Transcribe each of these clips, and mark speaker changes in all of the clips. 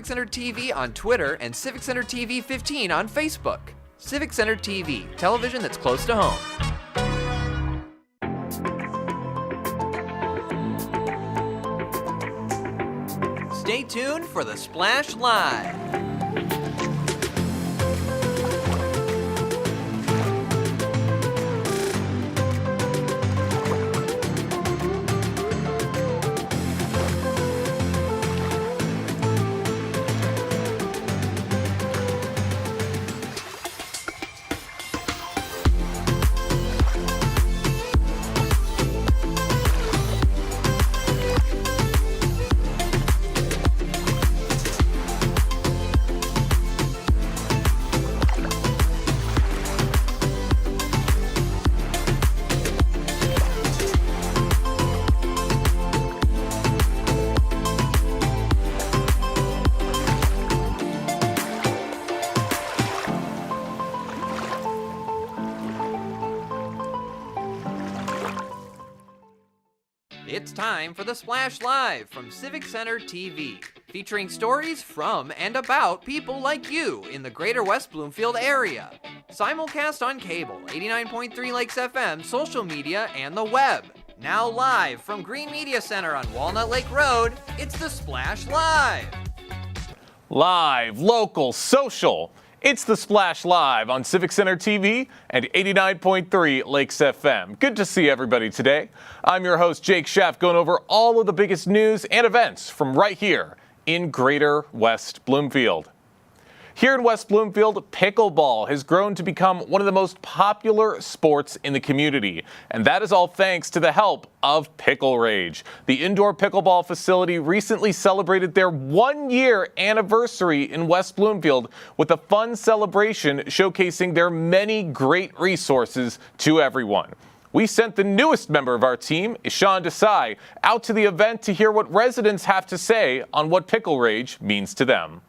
Speaker 1: Center TV on Twitter and Civic Center TV 15 on Facebook. Civic Center TV, television that's close to home. Stay tuned for the Splash Live. It's time for the Splash Live from Civic Center TV, featuring stories from and about people like you in the Greater West Bloomfield area. Simulcast on cable, 89.3 Lakes FM, social media, and the web. Now live from Green Media Center on Walnut Lake Road, it's the Splash Live.
Speaker 2: Live, local, social. It's the Splash Live on Civic Center TV and 89.3 Lakes FM. Good to see everybody today. I'm your host, Jake Schaff, going over all of the biggest news and events from right here in Greater West Bloomfield. Here in West Bloomfield, pickleball has grown to become one of the most popular sports in the community, and that is all thanks to the help of Pickle Rage. The indoor pickleball facility recently celebrated their 1-year anniversary in West Bloomfield with a fun celebration showcasing their many great resources to everyone. We sent the newest member of our team, Ishan Desai, out to the event to hear what residents have to say on what Pickle Rage means to them.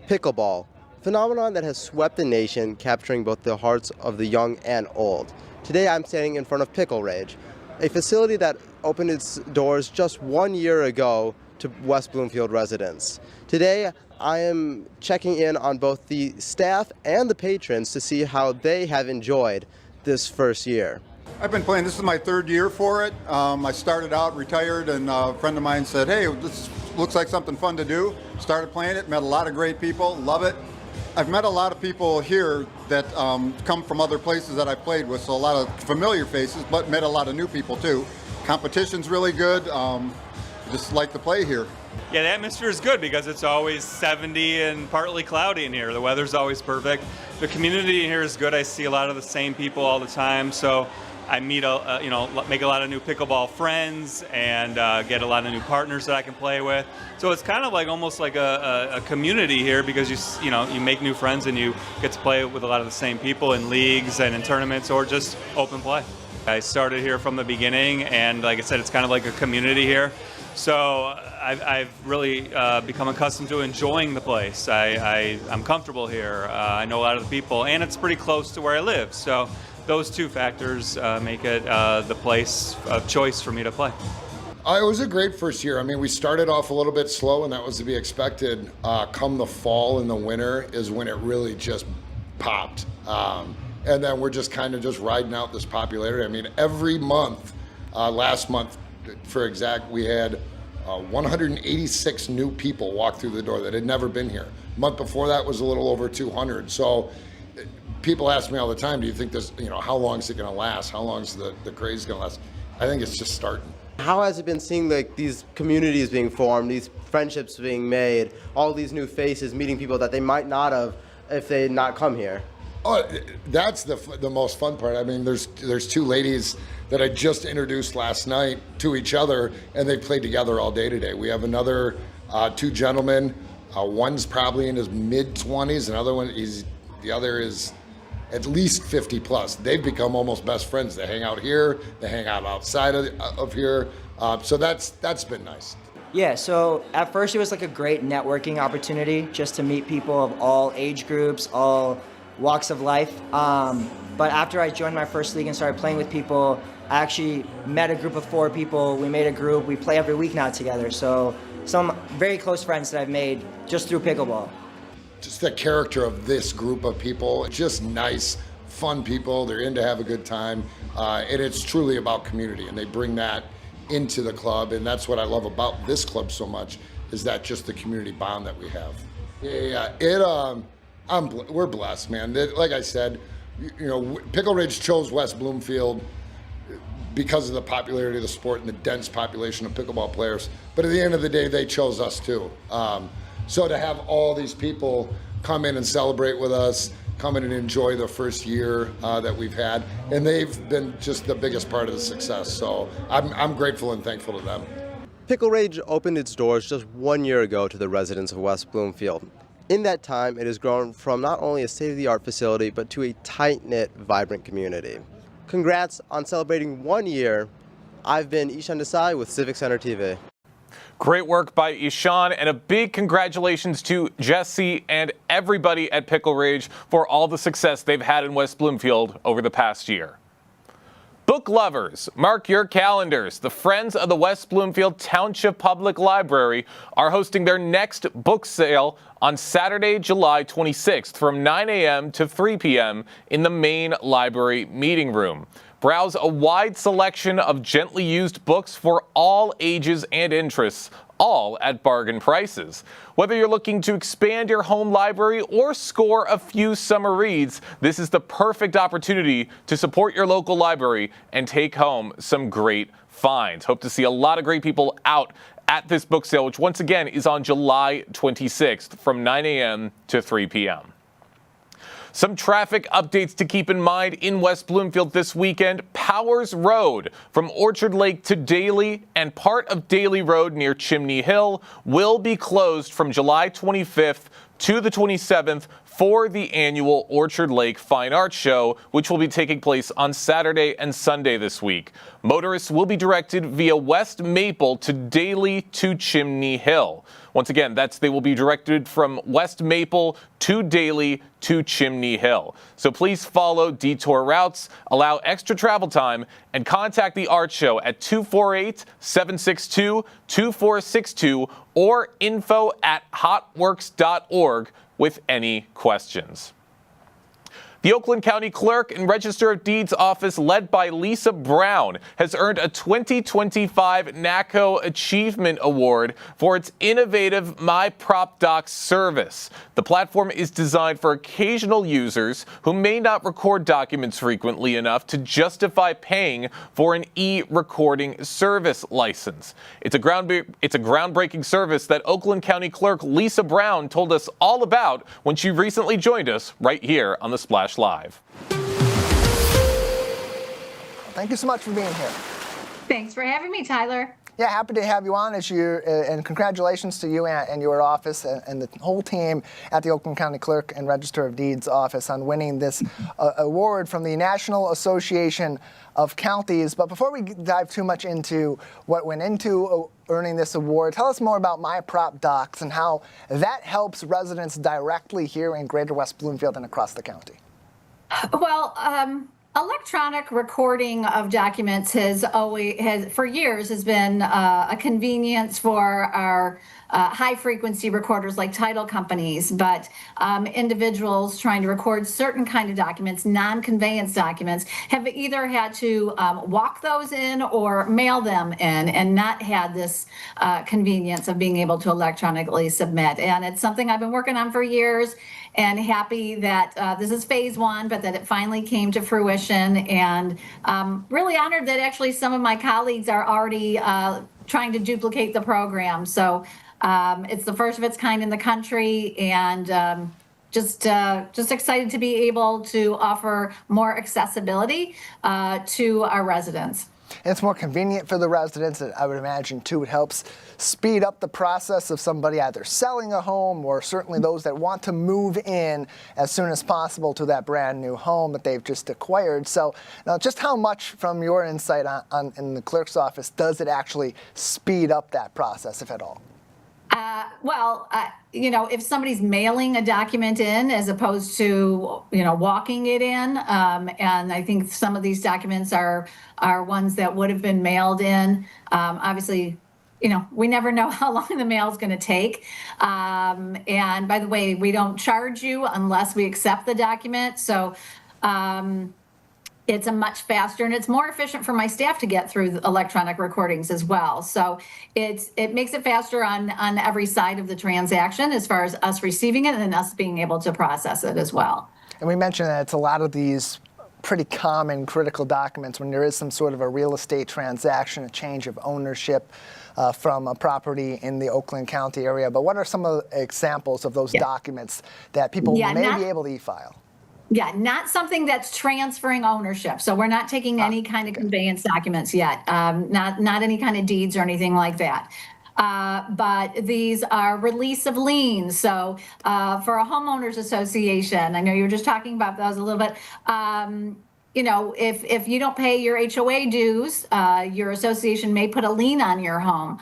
Speaker 3: Pickleball, a phenomenon that has swept the nation, capturing both the hearts of the young and old. Today I'm standing in front of Pickle Rage, a facility that opened its doors just 1 year ago to West Bloomfield residents. Today I am checking in on both the staff and the patrons to see how they have enjoyed this first year.
Speaker 4: I've been playing, this is my 3rd year for it. I started out, retired, and a friend of mine said, hey, this looks like something fun to do. Started playing it, met a lot of great people, love it. I've met a lot of people here that come from other places that I've played with, so a lot of familiar faces, but met a lot of new people too. Competition's really good, just like to play here.
Speaker 5: Yeah, the atmosphere is good because it's always 70 and partly cloudy in here. The weather's always perfect. The community in here is good. I see a lot of the same people all the time, so I meet, make a lot of new pickleball friends and get a lot of new partners that I can play with. So it's kind of like almost like a community here because you make new friends and you get to play with a lot of the same people in leagues and in tournaments or just open play. I started here from the beginning, and like I said, it's kind of like a community here. So I've really become accustomed to enjoying the place. I'm comfortable here. I know a lot of the people, and it's pretty close to where I live. So those two factors make it the place of choice for me to play.
Speaker 6: It was a great first year. I mean, we started off a little bit slow, and that was to be expected. Come the fall and the winter is when it really just popped. And then we're just kind of just riding out this popularity. I mean, every month, last month, for exact, we had 186 new people walk through the door that had never been here. Month before that was a little over 200. So people ask me all the time, do you think this, how long is it going to last? How long is the craze going to last? I think it's just starting.
Speaker 3: How has it been seeing these communities being formed, these friendships being made, all these new faces, meeting people that they might not have if they had not come here?
Speaker 6: Oh, that's the most fun part. I mean, there's 2 ladies that I just introduced last night to each other, and they played together all day today. We have another 2 gentlemen. One's probably in his mid-20s. The other is at least 50 plus. They've become almost best friends. They hang out here. They hang out outside of here. So that's been nice.
Speaker 7: Yeah, so at first it was like a great networking opportunity just to meet people of all age groups, all walks of life. But after I joined my first league and started playing with people, I actually met a group of 4 people. We made a group. We play every week now together. So some very close friends that I've made just through pickleball.
Speaker 6: Just the character of this group of people, just nice, fun people. They're in to have a good time, and it's truly about community, and they bring that into the club, and that's what I love about this club so much, is that just the community bond that we have. We're blessed, man. Like I said, Pickle Ridge chose West Bloomfield because of the popularity of the sport and the dense population of pickleball players. But at the end of the day, they chose us too. So to have all these people come in and celebrate with us, come in and enjoy the first year that we've had, and they've been just the biggest part of the success. So I'm grateful and thankful to them.
Speaker 3: Pickle Rage opened its doors just 1 year ago to the residents of West Bloomfield. In that time, it has grown from not only a state-of-the-art facility, but to a tight-knit, vibrant community. Congrats on celebrating 1 year. I've been Ishan Desai with Civic Center TV.
Speaker 2: Great work by Ishan, and a big congratulations to Jesse and everybody at Pickle Rage for all the success they've had in West Bloomfield over the past year. Book lovers, mark your calendars. The Friends of the West Bloomfield Township Public Library are hosting their next book sale on Saturday, July 26th from 9 a.m. to 3 p.m. in the main library meeting room. Browse a wide selection of gently used books for all ages and interests, all at bargain prices. Whether you're looking to expand your home library or score a few summer reads, this is the perfect opportunity to support your local library and take home some great finds. Hope to see a lot of great people out at this book sale, which once again is on July 26th from 9 a.m. to 3 p.m. Some traffic updates to keep in mind in West Bloomfield this weekend. Powers Road from Orchard Lake to Daly and part of Daly Road near Chimney Hill will be closed from July 25th to the 27th for the annual Orchard Lake Fine Arts Show, which will be taking place on Saturday and Sunday this week. Motorists will be directed via West Maple to Daly to Chimney Hill. Once again, they will be directed from West Maple to Daly to Chimney Hill. So please follow detour routes, allow extra travel time, and contact the art show at 248-762-2462 or info@hotworks.org with any questions. The Oakland County Clerk and Register of Deeds office, led by Lisa Brown, has earned a 2025 NACO Achievement Award for its innovative MyPropDocs service. The platform is designed for occasional users who may not record documents frequently enough to justify paying for an e-recording service license. It's a groundbreaking service that Oakland County Clerk Lisa Brown told us all about when she recently joined us right here on the Splash Live.
Speaker 8: Thank you so much for being here.
Speaker 9: Thanks for having me, Tyler.
Speaker 8: Yeah, happy to have you on and congratulations to you and your office and the whole team at the Oakland County Clerk and Register of Deeds office on winning this award from the National Association of Counties. But before we dive too much into what went into earning this award, tell us more about MyPropDocs and how that helps residents directly here in Greater West Bloomfield and across the county.
Speaker 9: Well, electronic recording of documents has for years been a convenience for our high frequency recorders like title companies, but individuals trying to record certain kind of documents, non-conveyance documents, have either had to walk those in or mail them in and not had this convenience of being able to electronically submit. And it's something I've been working on for years, and happy that this is phase one, but that it finally came to fruition, and really honored that actually some of my colleagues are already trying to duplicate the program. So it's the first of its kind in the country, and just excited to be able to offer more accessibility to our residents.
Speaker 8: And it's more convenient for the residents. I would imagine, too, it helps speed up the process of somebody either selling a home or certainly those that want to move in as soon as possible to that brand new home that they've just acquired. So now, just how much from your insight in the clerk's office does it actually speed up that process, if at all?
Speaker 9: If somebody's mailing a document in as opposed to, walking it in, and I think some of these documents are ones that would have been mailed in, obviously we never know how long the mail is going to take. And by the way, we don't charge you unless we accept the document. So it's a much faster and it's more efficient for my staff to get through the electronic recordings as well. So it makes it faster on every side of the transaction as far as us receiving it and us being able to process it as well.
Speaker 8: And we mentioned that it's a lot of these pretty common critical documents when there is some sort of a real estate transaction, a change of ownership from a property in the Oakland County area. But what are some of the examples of those documents that people may be able to e-file?
Speaker 9: Yeah, not something that's transferring ownership. So we're not taking any kind of conveyance documents yet, not any kind of deeds or anything like that. But these are release of liens. So for a homeowners association, I know you were just talking about those a little bit. If you don't pay your HOA dues, your association may put a lien on your home.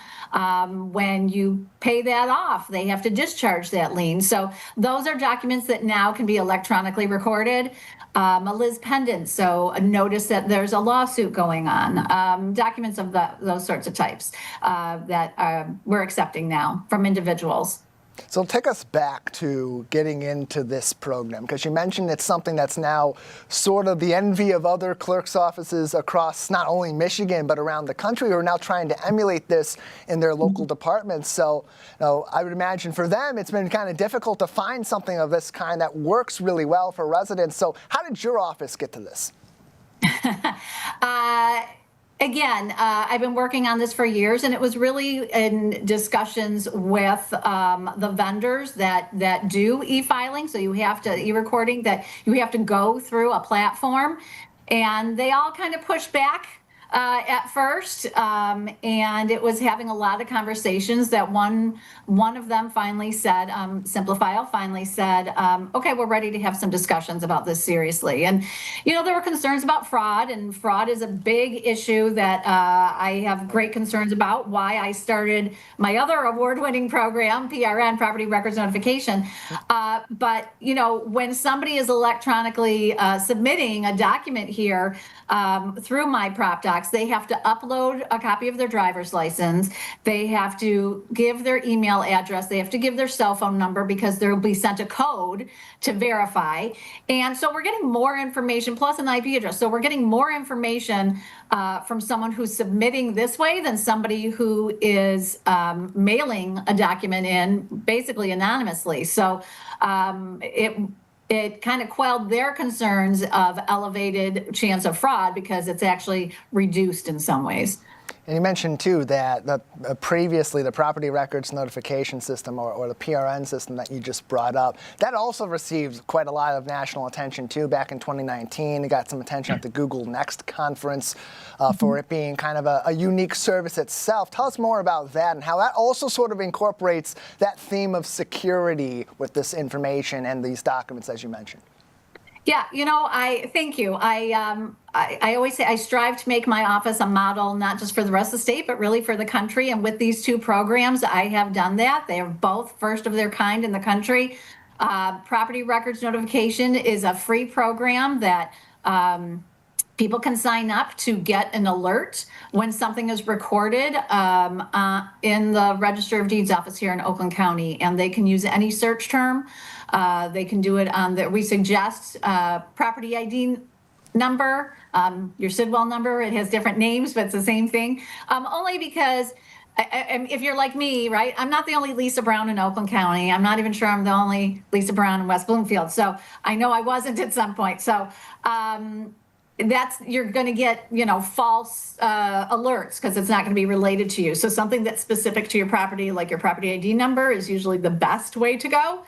Speaker 9: When you pay that off, they have to discharge that lien. So those are documents that now can be electronically recorded. A Liz pendant, so a notice that there's a lawsuit going on. Documents of those sorts of types that we're accepting now from individuals.
Speaker 8: So take us back to getting into this program, because you mentioned it's something that's now sort of the envy of other clerks' offices across not only Michigan, but around the country who are now trying to emulate this in their local departments. So I would imagine for them, it's been kind of difficult to find something of this kind that works really well for residents. So how did your office get to this?
Speaker 9: Again, I've been working on this for years, and it was really in discussions with the vendors that do e-filing. So you have to e-recording, that you have to go through a platform, and they all kind of pushed back at first, and it was having a lot of conversations that one of them finally said, Simplifile finally said, okay, we're ready to have some discussions about this seriously. And, there were concerns about fraud, and fraud is a big issue that I have great concerns about, why I started my other award-winning program, PRN, Property Records Notification. But, when somebody is electronically submitting a document here through my prop doc, they have to upload a copy of their driver's license. They have to give their email address. They have to give their cell phone number because there will be sent a code to verify. And so we're getting more information plus an IP address. So we're getting more information from someone who's submitting this way than somebody who is mailing a document in basically anonymously. So it kind of quelled their concerns of elevated chance of fraud because it's actually reduced in some ways.
Speaker 8: And you mentioned, too, that previously the property records notification system or the PRN system that you just brought up, that also received quite a lot of national attention, too, back in 2019. It got some attention at the Google Next conference for it being kind of a unique service itself. Tell us more about that and how that also sort of incorporates that theme of security with this information and these documents, as you mentioned.
Speaker 9: Yeah, I thank you. I always say I strive to make my office a model, not just for the rest of the state, but really for the country. And with these two programs, I have done that. They are both first of their kind in the country. Property Records Notification is a free program that people can sign up to get an alert when something is recorded in the Register of Deeds office here in Oakland County, and they can use any search term. They can do it on we suggest property ID number, your Sidwell number. It has different names, but it's the same thing. Only because if you're like me, right, I'm not the only Lisa Brown in Oakland County. I'm not even sure I'm the only Lisa Brown in West Bloomfield. So I know I wasn't at some point. So you're going to get, false alerts because it's not going to be related to you. So something that's specific to your property, like your property ID number, is usually the best way to go.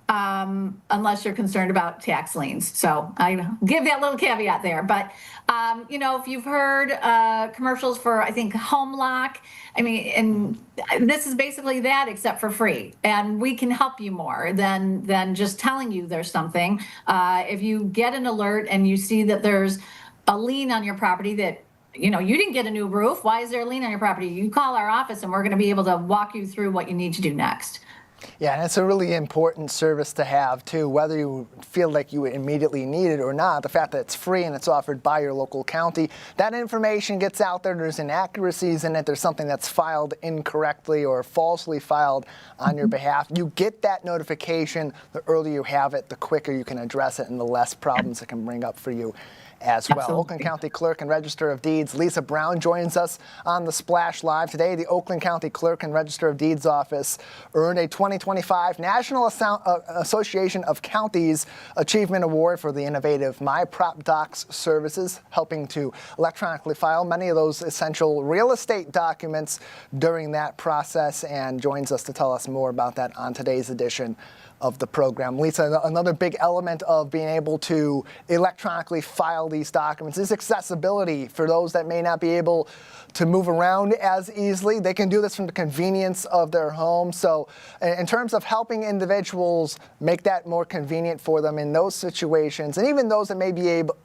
Speaker 9: Unless you're concerned about tax liens. So I give that little caveat there. But, if you've heard commercials for, I think, Home Lock, and this is basically that except for free. And we can help you more than just telling you there's something. If you get an alert and you see that there's a lien on your property that, you didn't get a new roof, why is there a lien on your property? You call our office and we're going to be able to walk you through what you need to do next.
Speaker 8: Yeah, and it's a really important service to have, too, whether you feel like you immediately need it or not. The fact that it's free and it's offered by your local county, that information gets out there. There's inaccuracies in it. There's something that's filed incorrectly or falsely filed on your behalf. You get that notification. The earlier you have it, the quicker you can address it and the less problems it can bring up for you as well.
Speaker 9: Absolutely.
Speaker 8: Oakland County Clerk and Register of Deeds Lisa Brown joins us on the Splash Live today. The Oakland County Clerk and Register of Deeds office earned a 2025 National Association of Counties Achievement Award for the innovative MyPropDocs services, helping to electronically file many of those essential real estate documents during that process, and joins us to tell us more about that on today's edition of the program. Lisa, another big element of being able to electronically file these documents is accessibility for those that may not be able to move around as easily. They can do this from the convenience of their home. So in terms of helping individuals make that more convenient for them in those situations, and even those that may be able,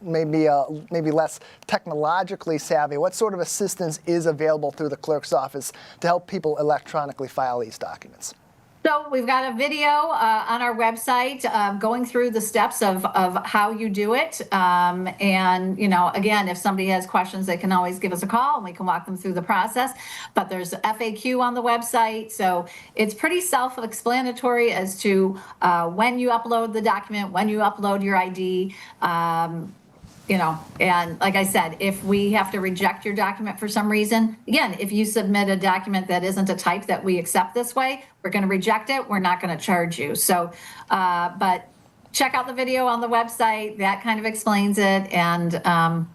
Speaker 8: maybe less technologically savvy, what sort of assistance is available through the clerk's office to help people electronically file these documents?
Speaker 9: So we've got a video on our website going through the steps of how you do it. And, again, if somebody has questions, they can always give us a call and we can walk them through the process. But there's FAQ on the website. So it's pretty self-explanatory as to when you upload the document, when you upload your ID. And like I said, if we have to reject your document for some reason, again, if you submit a document that isn't a type that we accept this way, we're going to reject it. We're not going to charge you. So, but check out the video on the website. That kind of explains it. And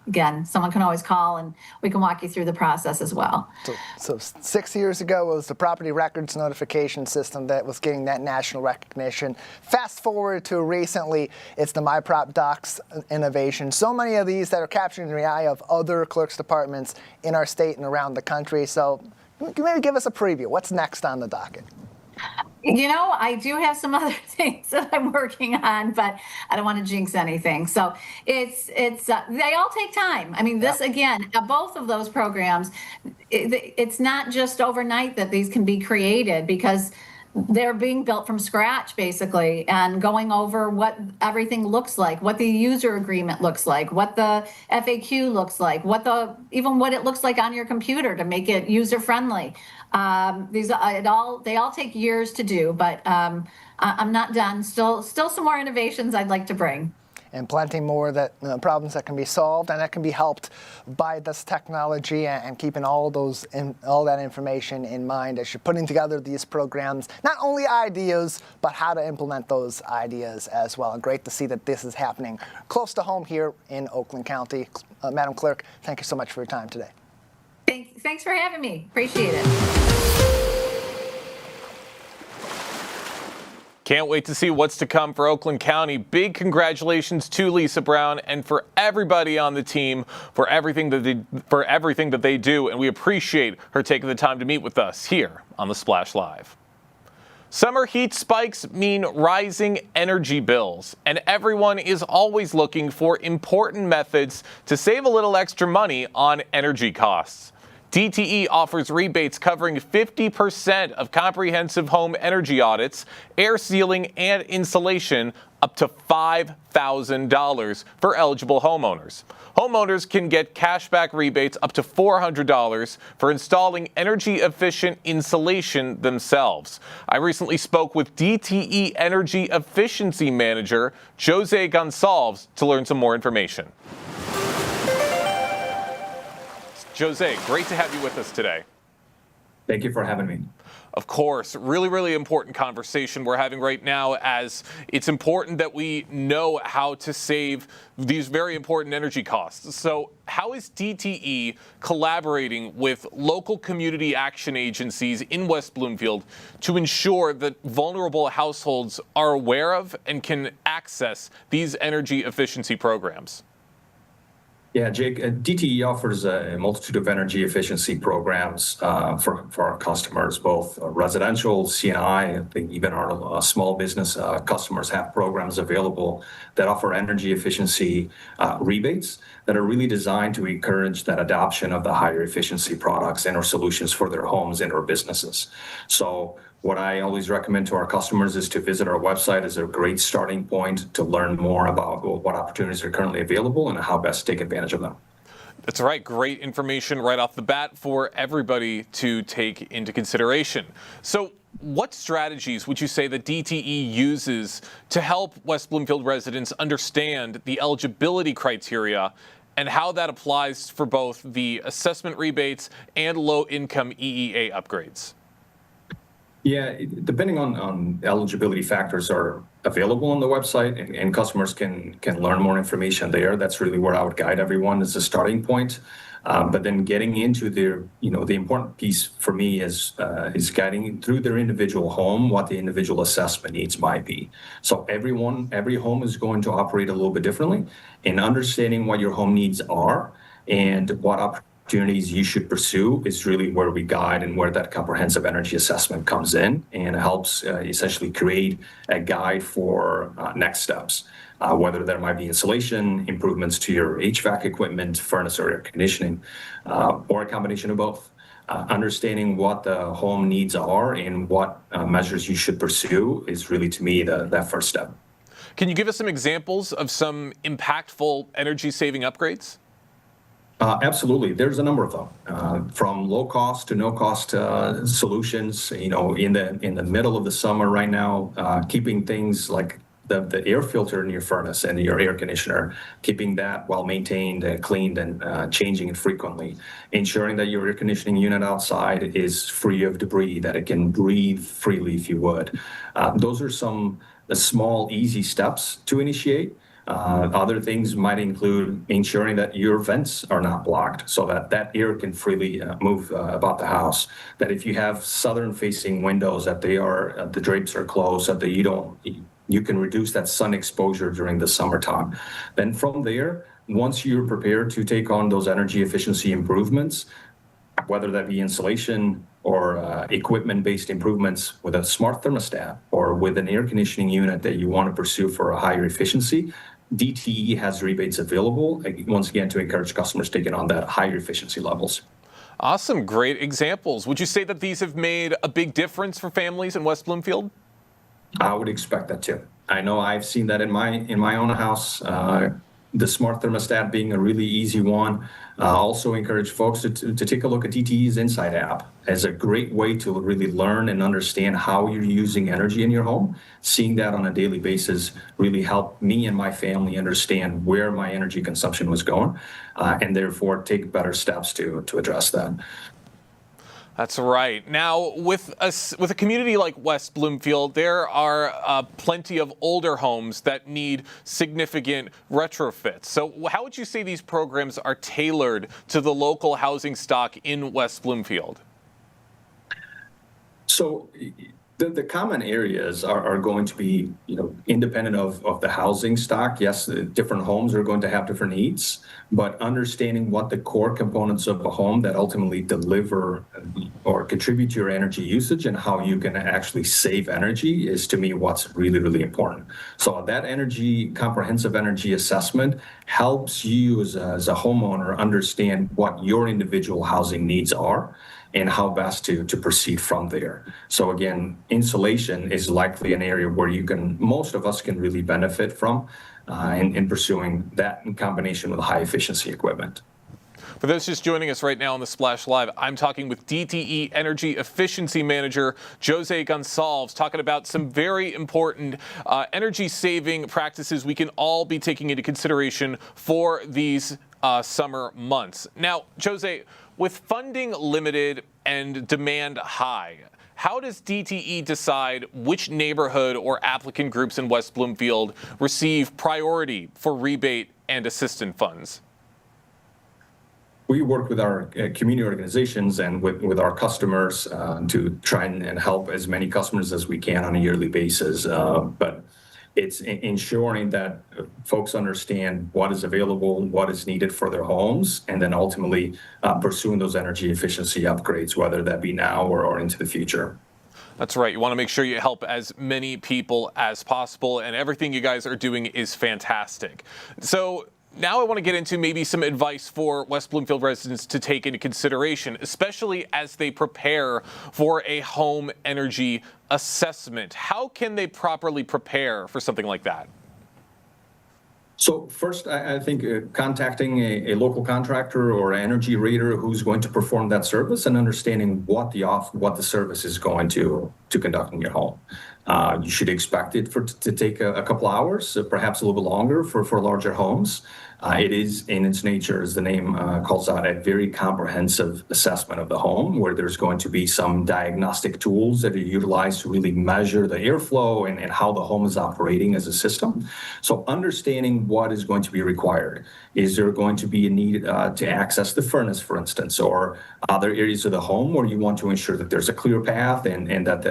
Speaker 9: again, someone can always call and we can walk you through the process as well.
Speaker 8: So 6 years ago was the property records notification system that was getting that national recognition. Fast forward to recently, it's the MyPropDocs innovation. So many of these that are capturing the eye of other clerks departments in our state and around the country. So can you maybe give us a preview? What's next on the docket?
Speaker 9: I do have some other things that I'm working on, but I don't want to jinx anything. So it's they all take time. I mean, this again, both of those programs, it's not just overnight that these can be created, because they're being built from scratch, basically, and going over what everything looks like, what the user agreement looks like, what the FAQ looks like, even what it looks like on your computer to make it user friendly. They all take years to do, but I'm not done. Still some more innovations I'd like to bring.
Speaker 8: And plenty more problems that can be solved and that can be helped by this technology, and keeping all that information in mind as you're putting together these programs. Not only ideas, but how to implement those ideas as well. And great to see that this is happening close to home here in Oakland County. Madam Clerk, thank you so much for your time today.
Speaker 9: Thanks for having me. Appreciate it.
Speaker 2: Can't wait to see what's to come for Oakland County. Big congratulations to Lisa Brown and for everybody on the team for everything that they do, and we appreciate her taking the time to meet with us here on the Splash Live. Summer heat spikes mean rising energy bills, and everyone is always looking for important methods to save a little extra money on energy costs. DTE offers rebates covering 50% of comprehensive home energy audits, air sealing, and insulation, up to $5,000 for eligible homeowners. Homeowners can get cashback rebates up to $400 for installing energy-efficient insulation themselves. I recently spoke with DTE Energy Efficiency Manager Jose Gonçalves to learn some more information. Jose, great to have you with us today.
Speaker 10: Thank you for having me.
Speaker 2: Of course, really, really important conversation we're having right now, as it's important that we know how to save these very important energy costs. So how is DTE collaborating with local community action agencies in West Bloomfield to ensure that vulnerable households are aware of and can access these energy efficiency programs?
Speaker 10: Yeah, Jake, DTE offers a multitude of energy efficiency programs for our customers, both residential, C&I. I think even our small business customers have programs available that offer energy efficiency rebates that are really designed to encourage that adoption of the higher efficiency products and or solutions for their homes and or businesses. So What I always recommend to our customers is to visit our website as a great starting point to learn more about what opportunities are currently available and how best to take advantage of them.
Speaker 2: That's right. Great information right off the bat for everybody to take into consideration. So what strategies would you say that DTE uses to help West Bloomfield residents understand the eligibility criteria and how that applies for both the assessment rebates and low-income EEA upgrades?
Speaker 10: Yeah, depending on eligibility factors are available on the website, and customers can learn more information there. That's really where I would guide everyone as a starting point. But then getting into the important piece for me is guiding through their individual home what the individual assessment needs might be. So every home is going to operate a little bit differently, and understanding what your home needs are and what opportunities you should pursue is really where we guide and where that comprehensive energy assessment comes in and helps essentially create a guide for next steps. Whether there might be insulation, improvements to your HVAC equipment, furnace or air conditioning, or a combination of both. Understanding what the home needs are and what measures you should pursue is really, to me, that first step.
Speaker 2: Can you give us some examples of some impactful energy-saving upgrades?
Speaker 10: Absolutely. There's a number of them, from low cost to no cost solutions. In the middle of the summer right now, keeping things like the air filter in your furnace and your air conditioner, keeping that well maintained and cleaned and changing it frequently, ensuring that your air conditioning unit outside is free of debris, that it can breathe freely, if you would. Those are some small, easy steps to initiate. Other things might include ensuring that your vents are not blocked so that air can freely move about the house. That if you have southern-facing windows, that the drapes are closed, so that you can reduce that sun exposure during the summertime. Then from there, once you're prepared to take on those energy efficiency improvements, whether that be insulation or equipment-based improvements with a smart thermostat or with an air conditioning unit that you want to pursue for a higher efficiency, DTE has rebates available, once again, to encourage customers taking on that higher efficiency levels.
Speaker 2: Awesome. Great examples. Would you say that these have made a big difference for families in West Bloomfield?
Speaker 10: I would expect that too. I know I've seen that in my own house. The smart thermostat being a really easy one. Also encourage folks to take a look at DTE's Insight app as a great way to really learn and understand how you're using energy in your home. Seeing that on a daily basis really helped me and my family understand where my energy consumption was going, and therefore take better steps to address that.
Speaker 2: That's right. Now, with a community like West Bloomfield, there are plenty of older homes that need significant retrofits. So how would you say these programs are tailored to the local housing stock in West Bloomfield?
Speaker 10: So the common areas are going to be, independent of the housing stock. Yes, different homes are going to have different needs, but understanding what the core components of a home that ultimately deliver or contribute to your energy usage and how you can actually save energy is, to me, what's really, really important. So that comprehensive energy assessment helps you as a homeowner understand what your individual housing needs are and how best to proceed from there. So again, insulation is likely an area where most of us can really benefit from in pursuing that in combination with high efficiency equipment.
Speaker 2: For those just joining us right now on the Splash Live, I'm talking with DTE Energy Efficiency Manager Jose Gonçalves, talking about some very important energy-saving practices we can all be taking into consideration for these summer months. Now, Jose, with funding limited and demand high, how does DTE decide which neighborhood or applicant groups in West Bloomfield receive priority for rebate and assistance funds?
Speaker 10: We work with our community organizations and with our customers to try and help as many customers as we can on a yearly basis. But it's ensuring that folks understand what is available, what is needed for their homes, and then ultimately pursuing those energy efficiency upgrades, whether that be now or into the future.
Speaker 2: That's right. You want to make sure you help as many people as possible, and everything you guys are doing is fantastic. So Now I want to get into maybe some advice for West Bloomfield residents to take into consideration, especially as they prepare for a home energy assessment. How can they properly prepare for something like that?
Speaker 10: So first, I think contacting a local contractor or energy rater who's going to perform that service and understanding what the service is going to conduct in your home. You should expect it to take a couple hours, perhaps a little bit longer for larger homes. It is, in its nature, as the name calls out, a very comprehensive assessment of the home, where there's going to be some diagnostic tools that are utilized to really measure the airflow and how the home is operating as a system. So understanding what is going to be required. Is there going to be a need to access the furnace, for instance, or other areas of the home where you want to ensure that there's a clear path and that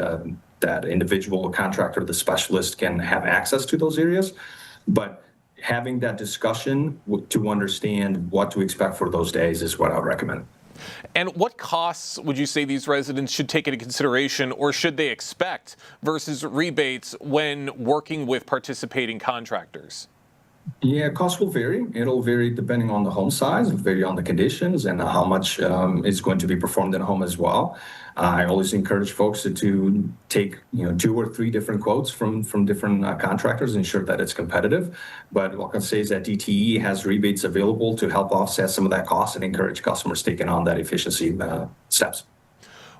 Speaker 10: that individual contractor, the specialist, can have access to those areas. But having that discussion to understand what to expect for those days is what I would recommend.
Speaker 2: And what costs would you say these residents should take into consideration, or should they expect, versus rebates when working with participating contractors?
Speaker 10: Yeah, costs will vary. It'll vary depending on the home size, it'll vary on the conditions, and how much is going to be performed in a home as well. I always encourage folks to take 2 or 3 different quotes from different contractors, ensure that it's competitive. But what I can say is that DTE has rebates available to help offset some of that cost and encourage customers taking on that efficiency steps.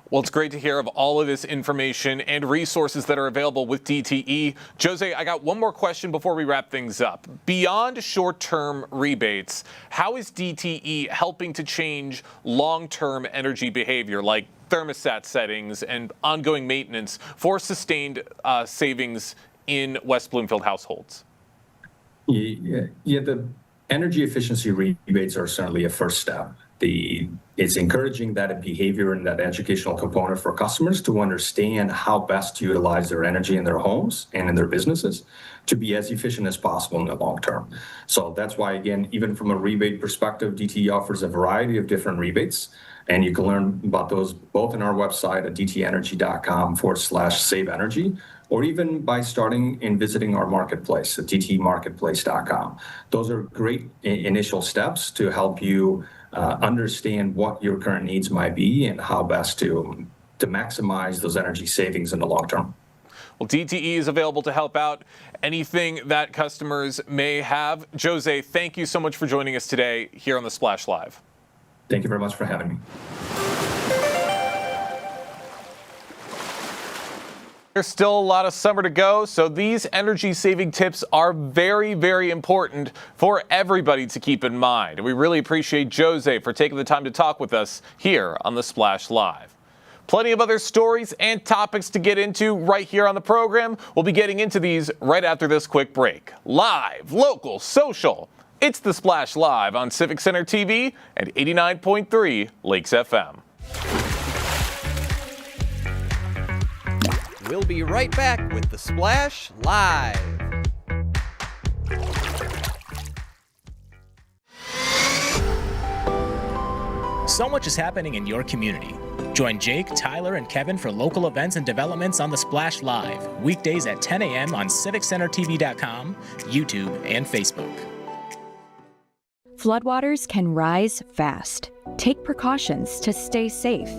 Speaker 2: Well, it's great to hear of all of this information and resources that are available with DTE. Jose, I got one more question before we wrap things up. Beyond short-term rebates, how is DTE helping to change long-term energy behavior, like thermostat settings and ongoing maintenance, for sustained savings in West Bloomfield households?
Speaker 10: Yeah, the energy efficiency rebates are certainly a first step. It's encouraging that behavior and that educational component for customers to understand how best to utilize their energy in their homes and in their businesses to be as efficient as possible in the long term. So that's why, again, even from a rebate perspective, DTE offers a variety of different rebates, and you can learn about those both on our website at dtenergy.com/save energy, or even by starting and visiting our marketplace at dtemarketplace.com. Those are great initial steps to help you understand what your current needs might be and how best to maximize those energy savings in the long term.
Speaker 2: Well, DTE is available to help out anything that customers may have. Jose, thank you so much for joining us today here on the Splash Live.
Speaker 10: Thank you very much for having me.
Speaker 2: There's still a lot of summer to go, so these energy-saving tips are very, very important for everybody to keep in mind. And we really appreciate Jose for taking the time to talk with us here on the Splash Live. Plenty of other stories and topics to get into right here on the program. We'll be getting into these right after this quick break. Live, local, social. It's the Splash Live on Civic Center TV and 89.3 Lakes FM.
Speaker 1: We'll be right back with the Splash Live.
Speaker 11: So much is happening in your community. Join Jake, Tyler, and Kevin for local events and developments on the Splash Live, weekdays at 10 a.m. on CivicCenterTV.com, YouTube, and Facebook.
Speaker 12: Floodwaters can rise fast. Take precautions to stay safe.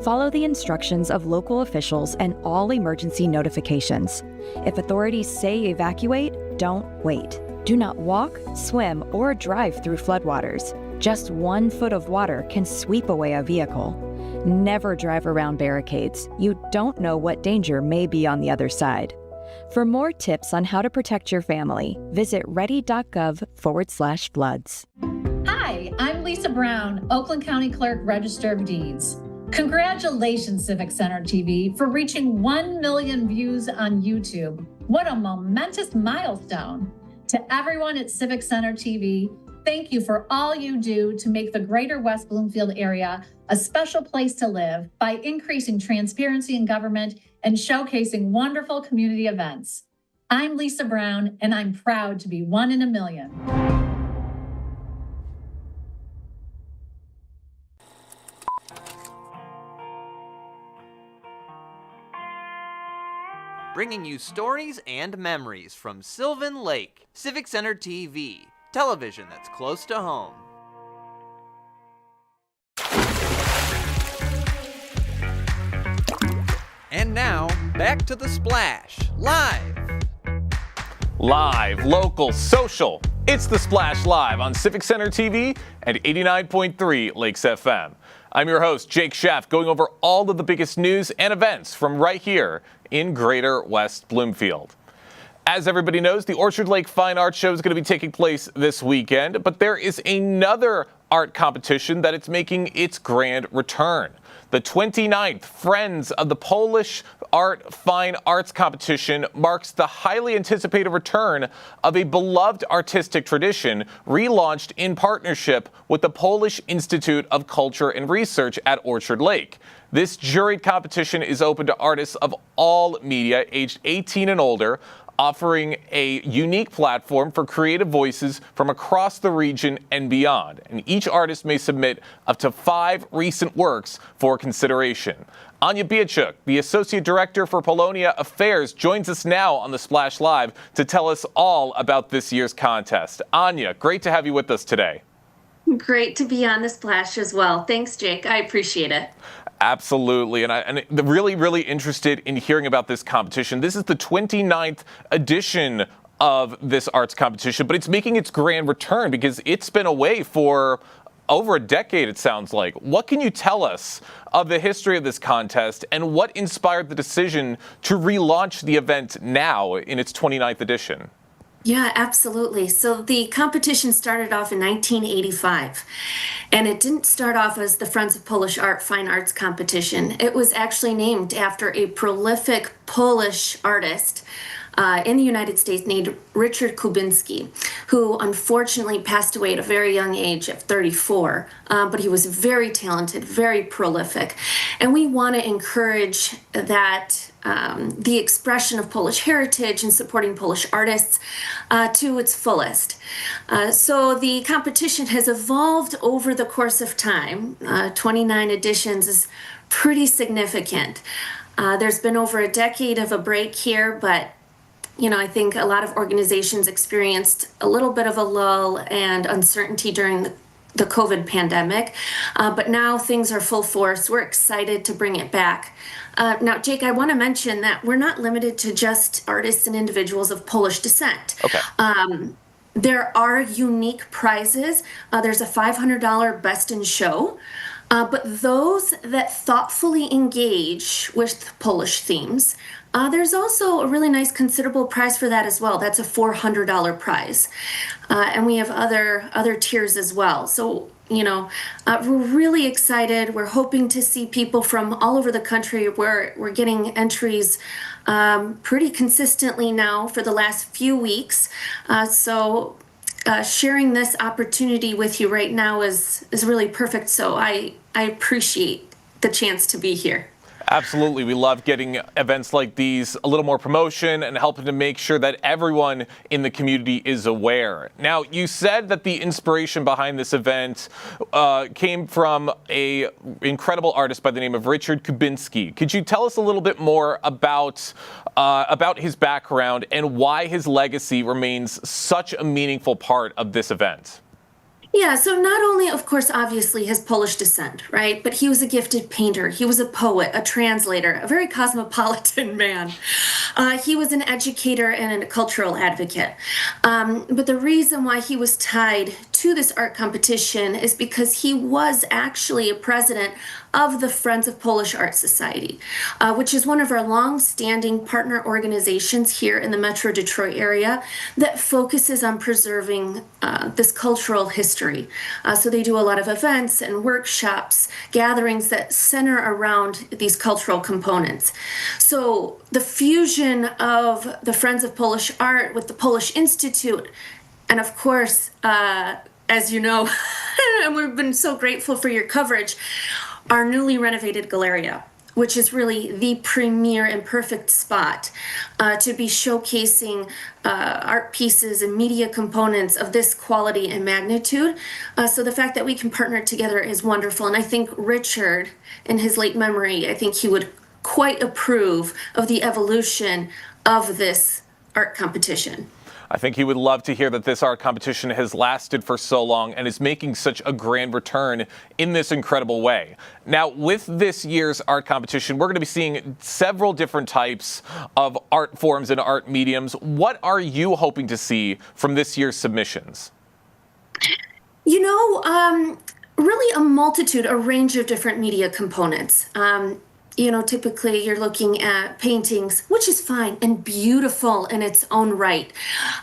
Speaker 12: Follow the instructions of local officials and all emergency notifications. If authorities say evacuate, don't wait. Do not walk, swim, or drive through floodwaters. Just 1 foot of water can sweep away a vehicle. Never drive around barricades. You don't know what danger may be on the other side. For more tips on how to protect your family, visit ready.gov/floods.
Speaker 13: Hi, I'm Lisa Brown, Oakland County Clerk, Register of Deeds. Congratulations, Civic Center TV, for reaching 1 million views on YouTube. What a momentous milestone. To everyone at Civic Center TV, thank you for all you do to make the Greater West Bloomfield area a special place to live by increasing transparency in government and showcasing wonderful community events. I'm Lisa Brown, and I'm proud to be 1 in a million.
Speaker 1: Bringing you stories and memories from Sylvan Lake. Civic Center TV. television that's close to home. And now, back to The Splash, live.
Speaker 2: Live, local, social. It's The Splash Live on Civic Center TV and 89.3 Lakes FM. I'm your host, Jake Schaff, going over all of the biggest news and events from right here in Greater West Bloomfield. As everybody knows, the Orchard Lake Fine Arts Show is going to be taking place this weekend, but there is another art competition that it's making its grand return. The 29th Friends of the Polish Fine Arts Competition marks the highly anticipated return of a beloved artistic tradition relaunched in partnership with the Polish Institute of Culture and Research at Orchard Lake. This juried competition is open to artists of all media aged 18 and older, offering a unique platform for creative voices from across the region and beyond. And each artist may submit up to 5 recent works for consideration. Anya Biachuk, the Associate Director for Polonia Affairs, joins us now on The Splash Live to tell us all about this year's contest. Anya, great to have you with us today.
Speaker 14: Great to be on The Splash as well. Thanks, Jake. I appreciate it.
Speaker 2: Absolutely. And I'm really interested in hearing about this competition. This is the 29th edition of this arts competition, but it's making its grand return because it's been away for over a decade, it sounds like. What can you tell us of the history of this contest and what inspired the decision to relaunch the event now in its 29th edition?
Speaker 14: Yeah, absolutely. So the competition started off in 1985, and it didn't start off as the Friends of Polish Fine Arts Competition. It was actually named after a prolific Polish artist in the United States named Richard Kubinski, who unfortunately passed away at a very young age of 34. But he was very talented, very prolific. And we want to encourage that the expression of Polish heritage and supporting Polish artists to its fullest. So the competition has evolved over the course of time. 29 editions is pretty significant. There's been over a decade of a break here, but I think a lot of organizations experienced a little bit of a lull and uncertainty during the COVID pandemic, but now things are full force. We're excited to bring it back. Now, Jake, I want to mention that we're not limited to just artists and individuals of Polish descent.
Speaker 2: Okay.
Speaker 14: There are unique prizes. There's a $500 Best in Show. But those that thoughtfully engage with Polish themes, there's also a really nice considerable prize for that as well. That's a $400 prize. And we have other tiers as well. So, we're really excited. We're hoping to see people from all over the country. We're getting entries pretty consistently now for the last few weeks. So sharing this opportunity with you right now is really perfect. So I appreciate the chance to be here.
Speaker 2: Absolutely. We love getting events like these, a little more promotion and helping to make sure that everyone in the community is aware. Now, you said that the inspiration behind this event came from an incredible artist by the name of Richard Kubinski. Could you tell us a little bit more about his background and why his legacy remains such a meaningful part of this event?
Speaker 14: Yeah, so not only, of course, obviously his Polish descent, right? But he was a gifted painter. He was a poet, a translator, a very cosmopolitan man. He was an educator and a cultural advocate. But the reason why he was tied to this art competition is because he was actually a president of the Friends of Polish Art Society, which is one of our long-standing partner organizations here in the Metro Detroit area that focuses on preserving this cultural history. So they do a lot of events and workshops, gatherings that center around these cultural components. So the fusion of the Friends of Polish Art with the Polish Institute, and of course, as you know, and we've been so grateful for your coverage, our newly renovated Galleria, which is really the premier and perfect spot to be showcasing art pieces and media components of this quality and magnitude. So the fact that we can partner together is wonderful. And I think Richard, in his late memory, I think he would quite approve of the evolution of this art competition.
Speaker 2: I think he would love to hear that this art competition has lasted for so long and is making such a grand return in this incredible way. Now, with this year's art competition, we're going to be seeing several different types of art forms and art mediums. What are you hoping to see from this year's submissions?
Speaker 14: You know, really a multitude, a range of different media components. You know, typically you're looking at paintings, which is fine and beautiful in its own right.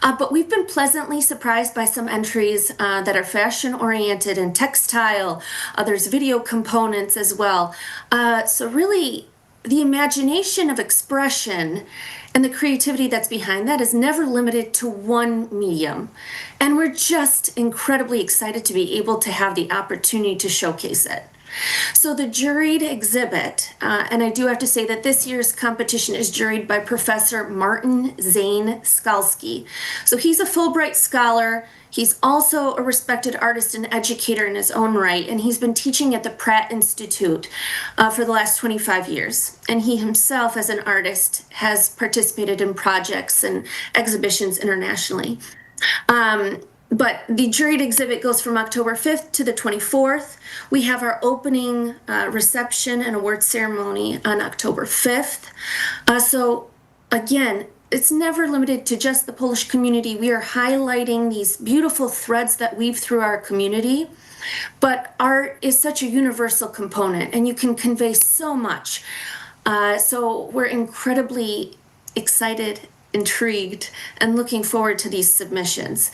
Speaker 14: But we've been pleasantly surprised by some entries that are fashion oriented and textile. There's video components as well. So really, the imagination of expression and the creativity that's behind that is never limited to one medium. And we're just incredibly excited to be able to have the opportunity to showcase it. So the juried exhibit, and I do have to say that this year's competition is juried by Professor Martin Zane Skalski. So he's a Fulbright scholar. He's also a respected artist and educator in his own right, and he's been teaching at the Pratt Institute for the last 25 years. And he himself, as an artist, has participated in projects and exhibitions internationally. But the juried exhibit goes from October 5th to the 24th. We have our opening reception and award ceremony on October 5th. So again, it's never limited to just the Polish community. We are highlighting these beautiful threads that weave through our community. But art is such a universal component, and you can convey so much. So we're incredibly excited, intrigued, and looking forward to these submissions.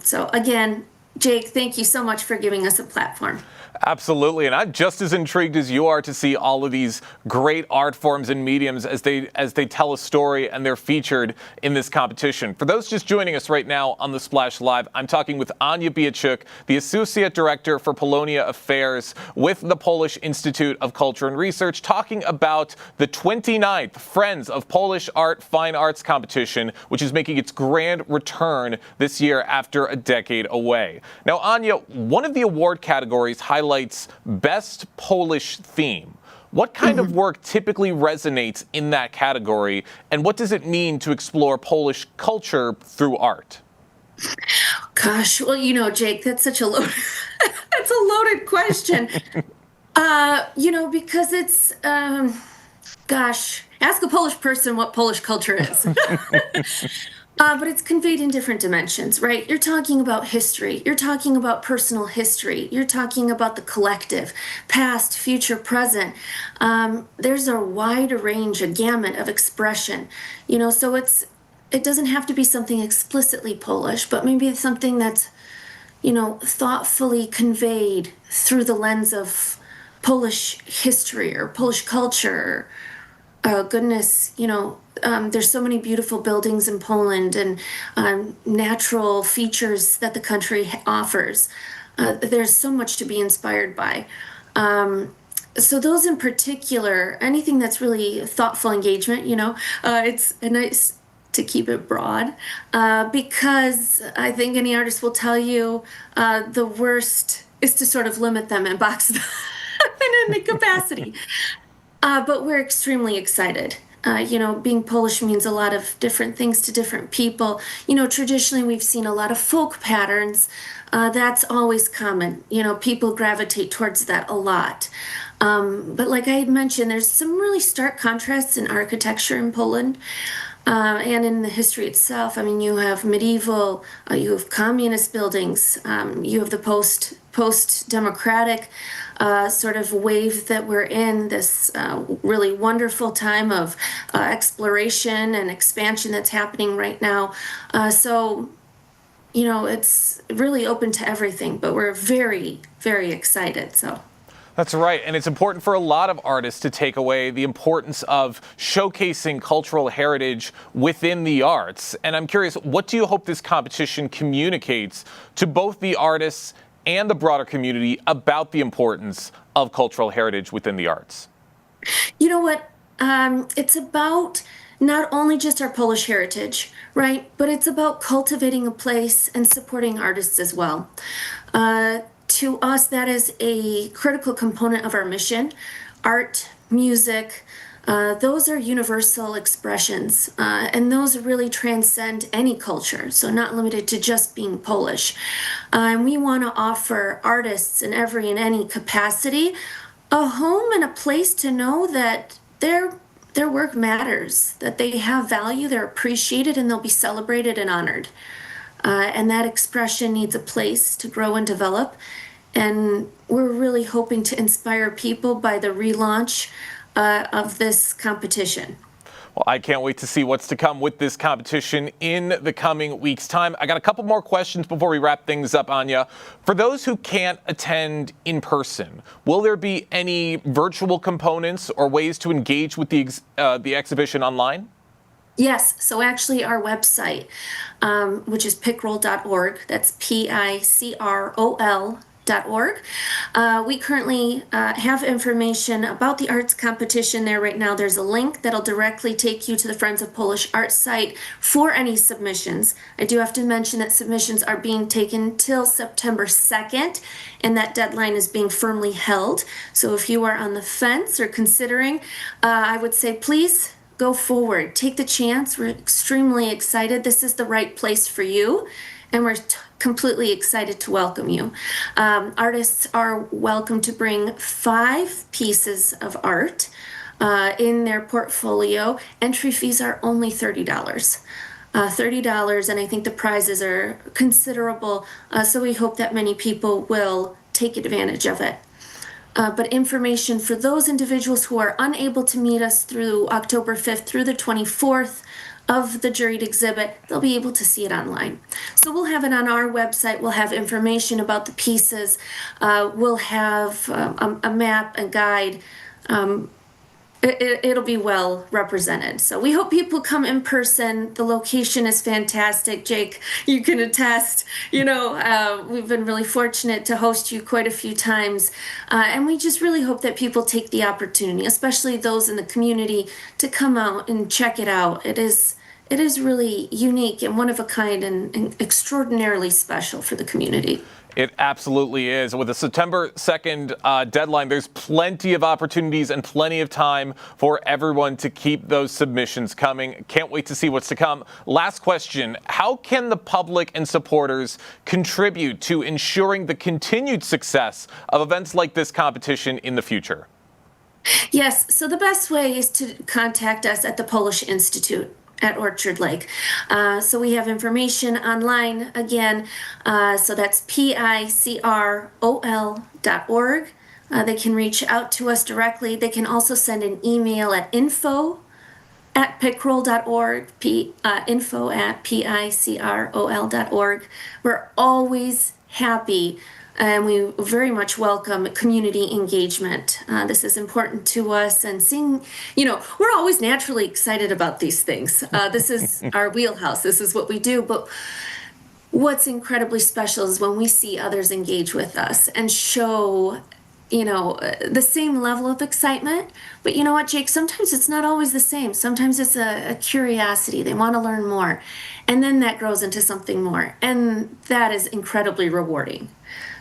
Speaker 14: So again, Jake, thank you so much for giving us a platform.
Speaker 2: Absolutely, and I'm just as intrigued as you are to see all of these great art forms and mediums as they tell a story and they're featured in this competition. For those just joining us right now on the Splash Live, I'm talking with Anya Biachuk, the Associate Director for Polonia Affairs with the Polish Institute of Culture and Research, talking about the 29th Friends of Polish Art Fine Arts competition, which is making its grand return this year after a decade away. Now, Anya, one of the award categories highlights Best Polish Theme. What kind of work typically resonates in that category, and what does it mean to explore Polish culture through art?
Speaker 14: Gosh, well, you know, Jake, that's such a that's a loaded question. You know, because it's, gosh, ask a Polish person what Polish culture is. But it's conveyed in different dimensions, right? You're talking about history. You're talking about personal history. You're talking about the collective, past, future, present. There's a wide range, a gamut of expression, you know, so it doesn't have to be something explicitly Polish, but maybe it's something that's, you know, thoughtfully conveyed through the lens of Polish history or Polish culture. Oh, goodness, you know, there's so many beautiful buildings in Poland and natural features that the country offers. There's so much to be inspired by. So those in particular, anything that's really thoughtful engagement, you know, it's nice to keep it broad because I think any artist will tell you the worst is to sort of limit them and box them in any capacity. But we're extremely excited. You know, being Polish means a lot of different things to different people. You know, traditionally we've seen a lot of folk patterns. That's always common. You know, people gravitate towards that a lot. But like I had mentioned, there's some really stark contrasts in architecture in Poland and in the history itself. I mean, you have medieval, you have communist buildings, you have the post-democratic sort of wave that we're in, this really wonderful time of exploration and expansion that's happening right now. So, you know, it's really open to everything, but we're very, very excited. So.
Speaker 2: That's right, and it's important for a lot of artists to take away the importance of showcasing cultural heritage within the arts. And I'm curious, what do you hope this competition communicates to both the artists and the broader community about the importance of cultural heritage within the arts?
Speaker 14: You know what? It's about not only just our Polish heritage, right? But it's about cultivating a place and supporting artists as well. To us, that is a critical component of our mission. Art, music, those are universal expressions, and those really transcend any culture, so not limited to just being Polish. And we want to offer artists in every and any capacity a home and a place to know that their work matters, that they have value, they're appreciated, and they'll be celebrated and honored. And that expression needs a place to grow and develop. And we're really hoping to inspire people by the relaunch of this competition.
Speaker 2: Well, I can't wait to see what's to come with this competition in the coming weeks' time. I got a couple more questions before we wrap things up, Anya. For those who can't attend in person, will there be any virtual components or ways to engage with the exhibition online?
Speaker 14: Yes, so actually our website, which is pickrol.org, that's PICROL.org. We currently have information about the arts competition there right now. There's a link that'll directly take you to the Friends of Polish Art site for any submissions. I do have to mention that submissions are being taken till September 2nd, and that deadline is being firmly held. So if you are on the fence or considering, I would say please go forward. Take the chance. We're extremely excited. This is the right place for you, and we're completely excited to welcome you. Artists are welcome to bring 5 pieces of art in their portfolio. Entry fees are only $30. $30, and I think the prizes are considerable, so we hope that many people will take advantage of it. But information for those individuals who are unable to meet us through October 5th through the 24th of the juried exhibit, they'll be able to see it online. So we'll have it on our website. We'll have information about the pieces. We'll have a map, a guide. It'll be well represented. So we hope people come in person. The location is fantastic. Jake, you can attest. You know, we've been really fortunate to host you quite a few times. And we just really hope that people take the opportunity, especially those in the community, to come out and check it out. It is really unique and one of a kind and extraordinarily special for the community.
Speaker 2: It absolutely is. With the September 2nd deadline, there's plenty of opportunities and plenty of time for everyone to keep those submissions coming. Can't wait to see what's to come. Last question. How can the public and supporters contribute to ensuring the continued success of events like this competition in the future?
Speaker 14: Yes, so the best way is to contact us at the Polish Institute at Orchard Lake. So we have information online again. So that's PICROL.org. They can reach out to us directly. They can also send an email at info@pickrol.org, info@picrol.org. We're always happy and we very much welcome community engagement. This is important to us, and seeing, you know, we're always naturally excited about these things. This is our wheelhouse. This is what we do. But what's incredibly special is when we see others engage with us and show, you know, the same level of excitement. But you know what, Jake, sometimes it's not always the same. Sometimes it's a curiosity. They want to learn more. And then that grows into something more. And that is incredibly rewarding.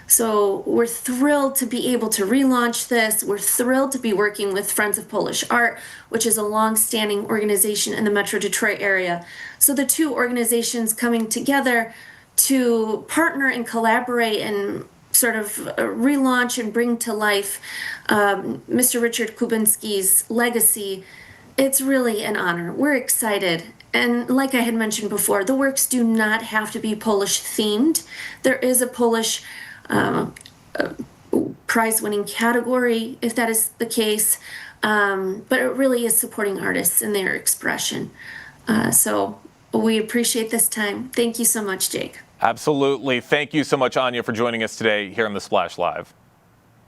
Speaker 14: So we're thrilled to be able to relaunch this. We're thrilled to be working with Friends of Polish Art, which is a long-standing organization in the Metro Detroit area. So the two organizations coming together to partner and collaborate and sort of relaunch and bring to life Mr. Richard Kubinski's legacy. It's really an honor. We're excited. And like I had mentioned before, the works do not have to be Polish themed. There is a Polish prize-winning category, if that is the case, but it really is supporting artists in their expression. So we appreciate this time. Thank you so much, Jake.
Speaker 2: Absolutely. Thank you so much, Anya, for joining us today here on the Splash Live.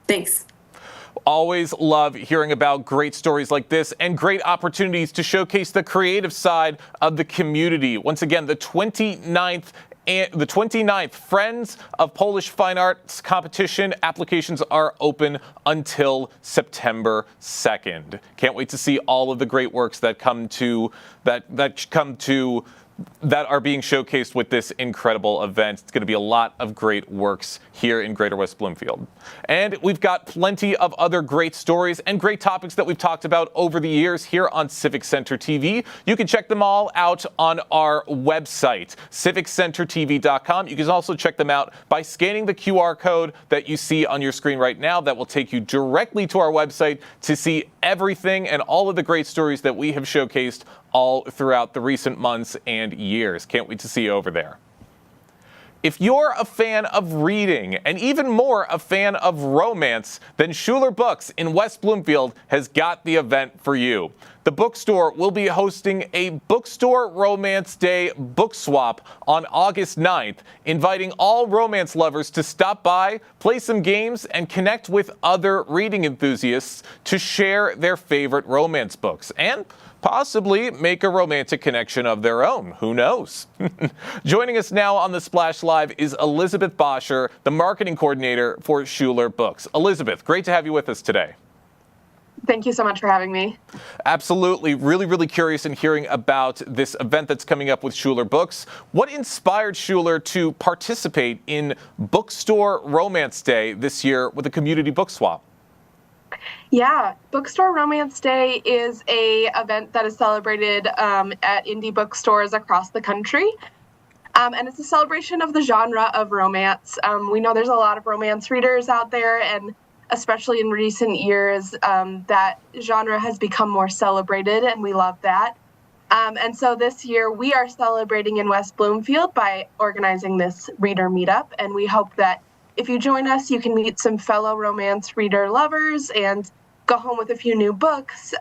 Speaker 14: Thanks.
Speaker 2: Always love hearing about great stories like this and great opportunities to showcase the creative side of the community. Once again, the 29th Friends of Polish Fine Arts competition applications are open until September 2nd. Can't wait to see all of the great works that come to that are being showcased with this incredible event. It's going to be a lot of great works here in Greater West Bloomfield. And we've got plenty of other great stories and great topics that we've talked about over the years here on Civic Center TV. You can check them all out on our website, civiccentertv.com. You can also check them out by scanning the QR code that you see on your screen right now. That will take you directly to our website to see everything and all of the great stories that we have showcased all throughout the recent months and years. Can't wait to see you over there. If you're a fan of reading and even more a fan of romance, then Schuler Books in West Bloomfield has got the event for you. The bookstore will be hosting a Bookstore Romance Day book swap on August 9th, inviting all romance lovers to stop by, play some games, and connect with other reading enthusiasts to share their favorite romance books and possibly make a romantic connection of their own. Who knows? Joining us now on the Splash Live is Elizabeth Boscher, the marketing coordinator for Schuler Books. Elizabeth, great to have you with us today.
Speaker 15: Thank you so much for having me.
Speaker 2: Absolutely. Really curious in hearing about this event that's coming up with Schuler Books. What inspired Schuler to participate in Bookstore Romance Day this year with a community book swap?
Speaker 15: Yeah, Bookstore Romance Day is a event that is celebrated at indie bookstores across the country. And it's a celebration of the genre of romance. We know there's a lot of romance readers out there, and especially in recent years, that genre has become more celebrated, and we love that. And so this year we are celebrating in West Bloomfield by organizing this reader meetup, and we hope that if you join us, you can meet some fellow romance reader lovers and go home with a few new books,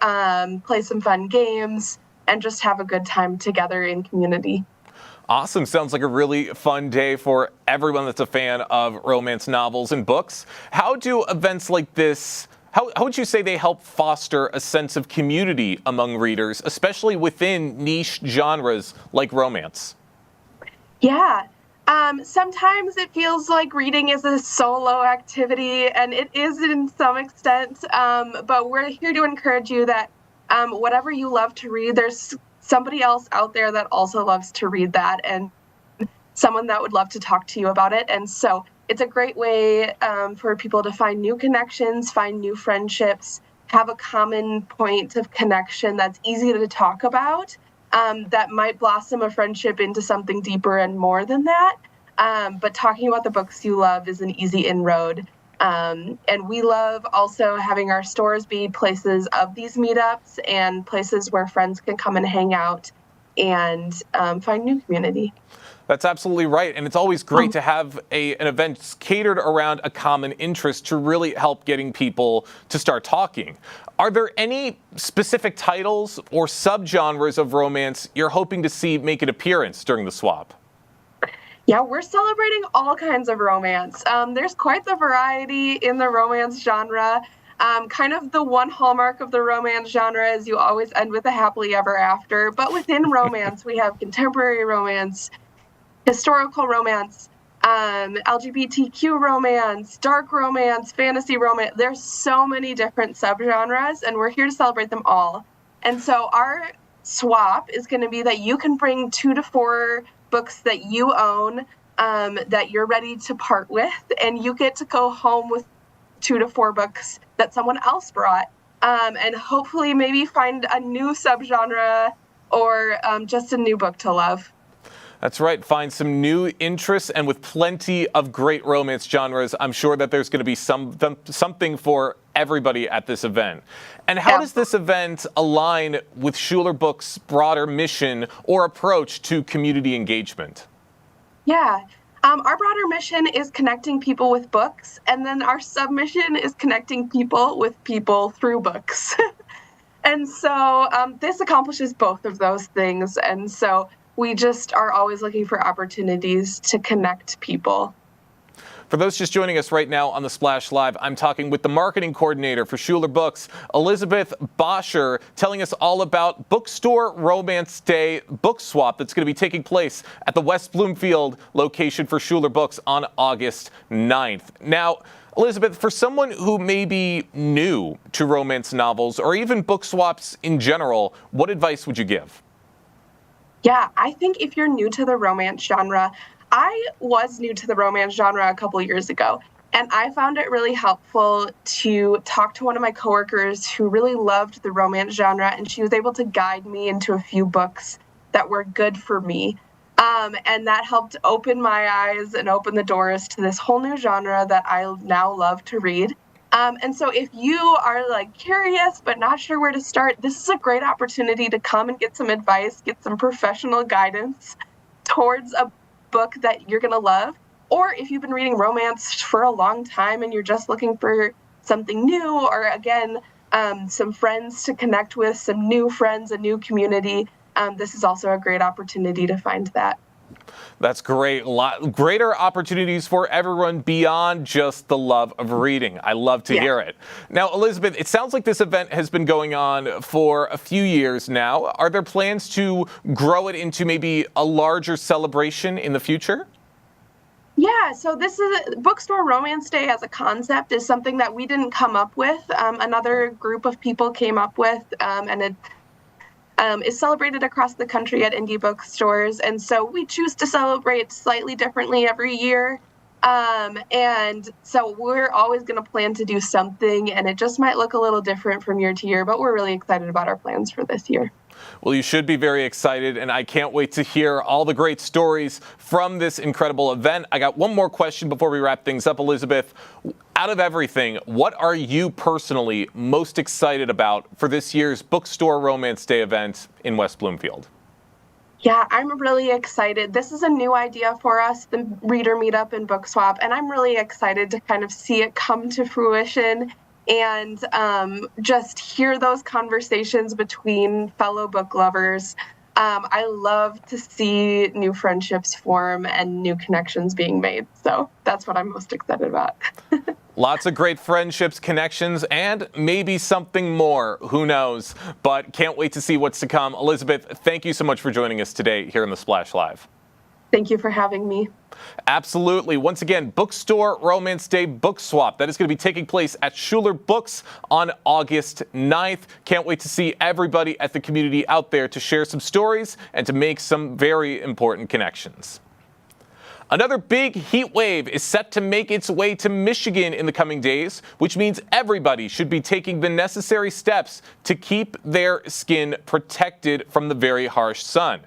Speaker 15: play some fun games, and just have a good time together in community.
Speaker 2: Awesome. Sounds like a really fun day for everyone that's a fan of romance novels and books. How do events like this, how would you say they help foster a sense of community among readers, especially within niche genres like romance?
Speaker 15: Yeah. Sometimes it feels like reading is a solo activity, and it is in some extent, but we're here to encourage you that whatever you love to read, there's somebody else out there that also loves to read that, and someone that would love to talk to you about it. And so it's a great way for people to find new connections, find new friendships, have a common point of connection that's easy to talk about. That might blossom a friendship into something deeper and more than that. But talking about the books you love is an easy inroad. And we love also having our stores be places of these meetups and places where friends can come and hang out and find new community.
Speaker 2: That's absolutely right. And it's always great to have an event catered around a common interest to really help getting people to start talking. Are there any specific titles or subgenres of romance you're hoping to see make an appearance during the swap?
Speaker 15: Yeah, we're celebrating all kinds of romance. There's quite the variety in the romance genre. Kind of the one hallmark of the romance genre is you always end with a happily ever after. But within romance, we have contemporary romance, historical romance, LGBTQ romance, dark romance, fantasy romance. There's so many different subgenres, and we're here to celebrate them all. And so our swap is going to be that you can bring 2 to 4 books that you own, that you're ready to part with, and you get to go home with 2 to 4 books that someone else brought, and hopefully maybe find a new subgenre or just a new book to love.
Speaker 2: That's right. Find some new interests, and with plenty of great romance genres, I'm sure that there's going to be something for everybody at this event. And how does this event align with Schuler Books' broader mission or approach to community engagement?
Speaker 15: Yeah. Our broader mission is connecting people with books, and then our submission is connecting people with people through books. And so this accomplishes both of those things. And so we just are always looking for opportunities to connect people.
Speaker 2: For those just joining us right now on the Splash Live, I'm talking with the marketing coordinator for Schuler Books, Elizabeth Boscher, telling us all about Bookstore Romance Day book swap that's going to be taking place at the West Bloomfield location for Schuler Books on August 9th. Now, Elizabeth, for someone who may be new to romance novels or even book swaps in general, what advice would you give?
Speaker 15: Yeah, I think if you're new to the romance genre, I was new to the romance genre a couple years ago, and I found it really helpful to talk to one of my coworkers who really loved the romance genre, and she was able to guide me into a few books that were good for me. And that helped open my eyes and open the doors to this whole new genre that I now love to read. And so if you are like curious but not sure where to start, this is a great opportunity to come and get some advice, get some professional guidance towards a book that you're going to love. Or if you've been reading romance for a long time and you're just looking for something new, or again, some friends to connect with, some new friends, a new community, this is also a great opportunity to find that.
Speaker 2: That's great. Greater opportunities for everyone beyond just the love of reading. I love to hear it. Now, Elizabeth, it sounds like this event has been going on for a few years now. Are there plans to grow it into maybe a larger celebration in the future?
Speaker 15: Yeah, so this is Bookstore Romance Day as a concept is something that we didn't come up with. Another group of people came up with, and it is celebrated across the country at indie bookstores. And so we choose to celebrate slightly differently every year. And so we're always going to plan to do something, and it just might look a little different from year to year, but we're really excited about our plans for this year.
Speaker 2: Well, you should be very excited, and I can't wait to hear all the great stories from this incredible event. I got one more question before we wrap things up, Elizabeth. Out of everything, what are you personally most excited about for this year's Bookstore Romance Day event in West Bloomfield?
Speaker 15: Yeah, I'm really excited. This is a new idea for us, the Reader Meetup and Book Swap, and I'm really excited to kind of see it come to fruition and just hear those conversations between fellow book lovers. I love to see new friendships form and new connections being made. So that's what I'm most excited about.
Speaker 2: Lots of great friendships, connections, and maybe something more. Who knows? But can't wait to see what's to come. Elizabeth, thank you so much for joining us today here in the Splash Live.
Speaker 15: Thank you for having me.
Speaker 2: Absolutely. Once again, Bookstore Romance Day Book Swap. That is going to be taking place at Schuler Books on August 9th. Can't wait to see everybody at the community out there to share some stories and to make some very important connections. Another big heat wave is set to make its way to Michigan in the coming days, which means everybody should be taking the necessary steps to keep their skin protected from the very harsh sun.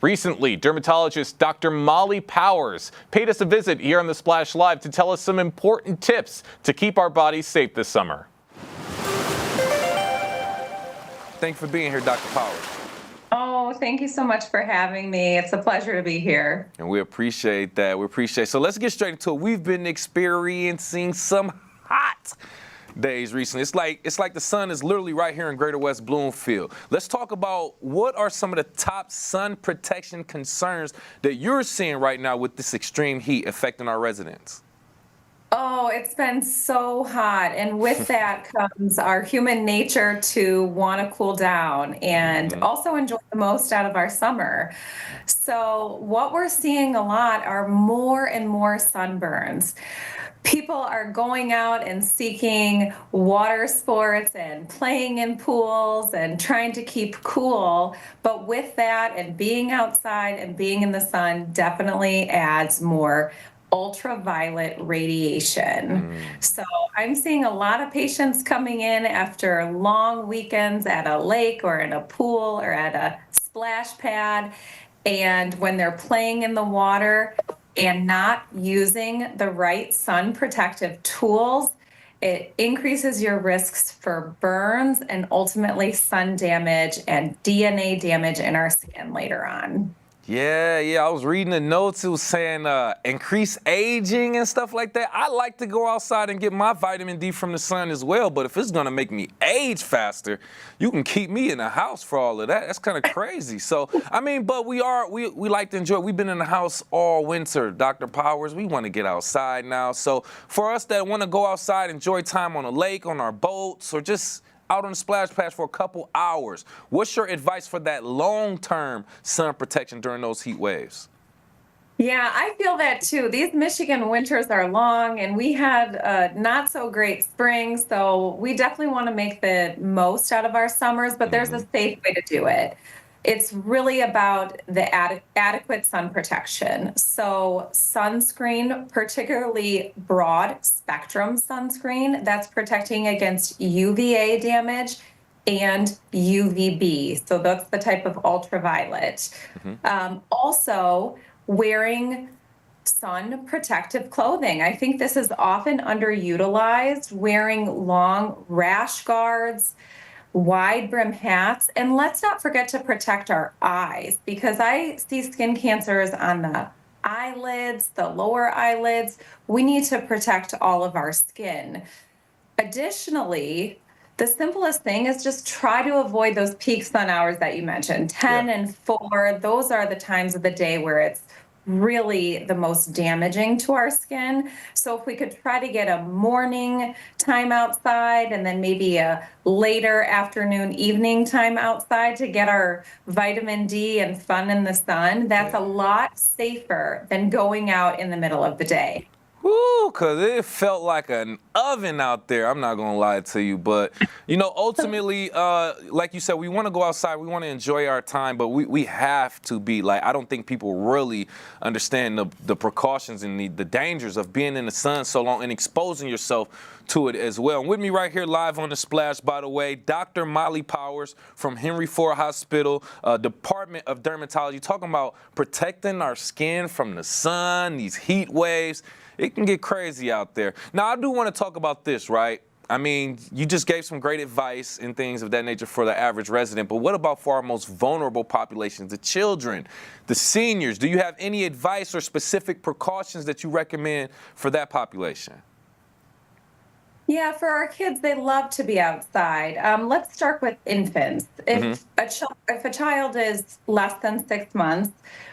Speaker 2: Recently, dermatologist Dr. Molly Powers paid us a visit here on the Splash Live to tell us some important tips to keep our bodies safe this summer.
Speaker 16: Thanks for being here, Dr. Powers.
Speaker 17: Oh, thank you so much for having me. It's a pleasure to be here.
Speaker 16: And we appreciate that. So let's get straight into it. We've been experiencing some hot days recently. It's like the sun is literally right here in Greater West Bloomfield. Let's talk about what are some of the top sun protection concerns that you're seeing right now with this extreme heat affecting our residents.
Speaker 17: Oh, it's been so hot. And with that comes our human nature to want to cool down and also enjoy the most out of our summer. So what we're seeing a lot are more and more sunburns. People are going out and seeking water sports and playing in pools and trying to keep cool. But with that and being outside and being in the sun definitely adds more ultraviolet radiation. So I'm seeing a lot of patients coming in after long weekends at a lake or in a pool or at a splash pad. And when they're playing in the water and not using the right sun protective tools, it increases your risks for burns and ultimately sun damage and DNA damage in our skin later on.
Speaker 16: Yeah, I was reading the notes. It was saying increased aging and stuff like that. I like to go outside and get my vitamin D from the sun as well, but if it's gonna make me age faster, you can keep me in the house for all of that. That's kind of crazy. So, I mean, but we like to enjoy it. We've been in the house all winter, Dr. Powers. We want to get outside now. So for us that want to go outside, enjoy time on a lake, on our boats, or just out on the splash pad for a couple hours, what's your advice for that long-term sun protection during those heat waves?
Speaker 17: Yeah, I feel that too. These Michigan winters are long and we had not so great spring, so we definitely want to make the most out of our summers, but there's a safe way to do it. it's really about the adequate sun protection. So sunscreen, particularly broad spectrum sunscreen, that's protecting against UVA damage and UVB. So that's the type of ultraviolet. Also, wearing sun protective clothing. I think this is often underutilized, wearing long rash guards, wide brim hats, and let's not forget to protect our eyes, because I see skin cancers on the eyelids, the lower eyelids. We need to protect all of our skin. Additionally, the simplest thing is just try to avoid those peak sun hours that you mentioned, 10 and 4. Those are the times of the day where it's really the most damaging to our skin. So if we could try to get a morning time outside and then maybe a later afternoon, evening time outside to get our vitamin D and fun in the sun, that's a lot safer than going out in the middle of the day.
Speaker 16: Woo, because it felt like an oven out there. I'm not going to lie to you. But, you know, ultimately, like you said, we want to go outside. We want to enjoy our time. But we have to be like, I don't think people really understand the precautions and the dangers of being in the sun so long and exposing yourself to it as well. And with me right here live on The Splash, by the way, Dr. Molly Powers from Henry Ford Hospital, Department of Dermatology, talking about protecting our skin from the sun, these heat waves. It can get crazy out there. Now, I do want to talk about this, right? I mean, you just gave some great advice and things of that nature for the average resident, but what about for our most vulnerable populations, the children, the seniors? Do you have any advice or specific precautions that you recommend for that population?
Speaker 17: Yeah, for our kids, they love to be outside. Let's start with infants. If a child is less than 6 months,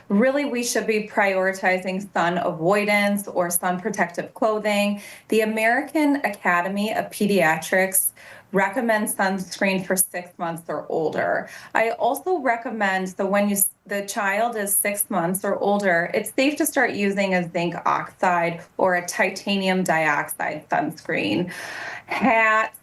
Speaker 17: really we should be prioritizing sun avoidance or sun protective clothing. The American Academy of Pediatrics recommends sunscreen for 6 months or older. I also recommend, so when the child is 6 months or older, it's safe to start using a zinc oxide or a titanium dioxide sunscreen. Hats,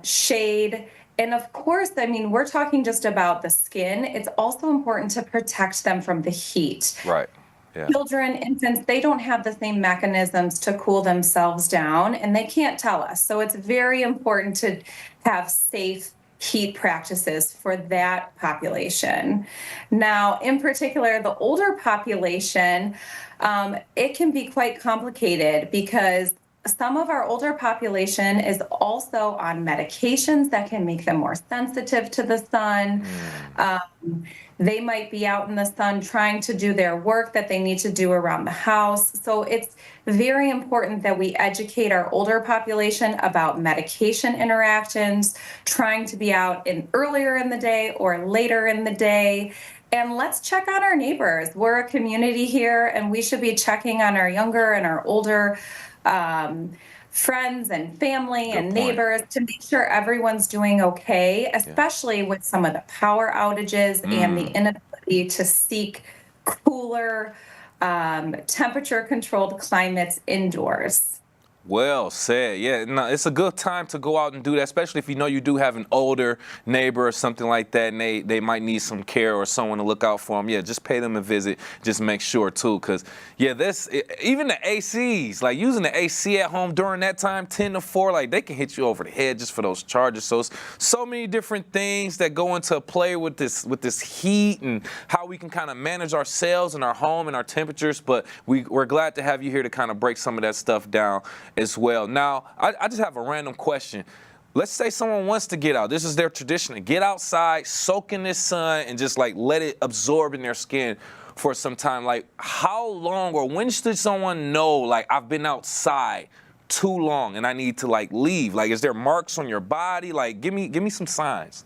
Speaker 17: shade, and of course, I mean, we're talking just about the skin. It's also important to protect them from the heat.
Speaker 16: Right. Yeah.
Speaker 17: Children, infants, they don't have the same mechanisms to cool themselves down, and they can't tell us. So it's very important to have safe heat practices for that population. Now, in particular, the older population, it can be quite complicated because some of our older population is also on medications that can make them more sensitive to the sun. They might be out in the sun trying to do their work that they need to do around the house. So it's very important that we educate our older population about medication interactions, trying to be out earlier in the day or later in the day. And let's check on our neighbors. We're a community here, and we should be checking on our younger and our older friends and family and neighbors to make sure everyone's doing okay, especially with some of the power outages and the inability to seek cooler, temperature controlled climates indoors.
Speaker 16: Well said. Yeah, no, it's a good time to go out and do that, especially if you know you do have an older neighbor or something like that, and they might need some care or someone to look out for them. Yeah, just pay them a visit. Just make sure, too, because, yeah, even the ACs, like using the AC at home during that time, 10 to 4, like they can hit you over the head just for those charges. So it's so many different things that go into play with this heat and how we can kind of manage ourselves and our home and our temperatures. But we're glad to have you here to kind of break some of that stuff down as well. Now, I just have a random question. Let's say someone wants to get out. This is their tradition, to get outside, soak in this sun, and just like let it absorb in their skin for some time. Like, how long or when should someone know, like, I've been outside too long and I need to like leave? Like, is there marks on your body? Like, give me some signs.